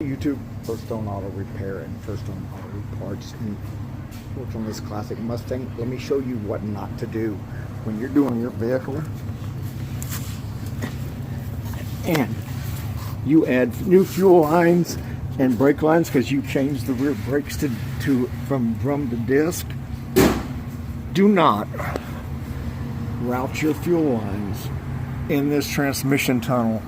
YouTube, First Stone Auto Repair and First Stone Auto Parts, and works on this classic Mustang. Let me show you what not to do when you're doing your vehicle and you add new fuel lines and brake lines because you changed the rear brakes from drum to disc. Do not route your fuel lines in this transmission tunnel.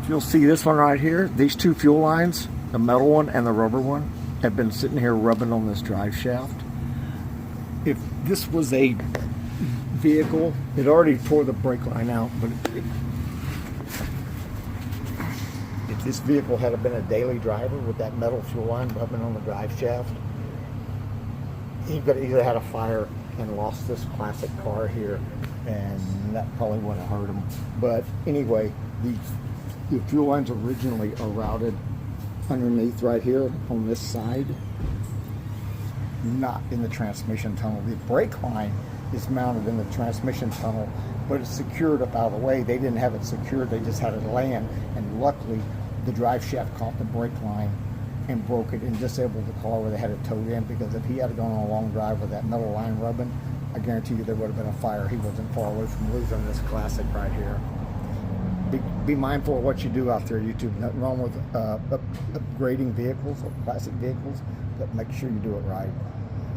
If you'll see this one right here, these two fuel lines, the metal one and the rubber one, have been sitting here rubbing on this drive shaft. If this was a vehicle, it already tore the brake line out, but if this vehicle had been a daily driver with that metal fuel line rubbing on the drive shaft, he could have either had a fire and lost this classic car here, and that probably wouldn't have hurt him. But anyway, the fuel lines originally are routed underneath right here on this side, not in the transmission tunnel. The brake line is mounted in the transmission tunnel, but it's secured up out of the way. They didn't have it secured, they just had it laying, and luckily the drive shaft caught the brake line and broke it and disabled the car where they had it towed in, because if he had gone on a long drive with that metal line rubbing, I guarantee you there would have been a fire. He wasn't far away from losing this classic right here. Be mindful of what you do out there, YouTube. Nothing wrong with upgrading vehicles or classic vehicles, but make sure you do it right.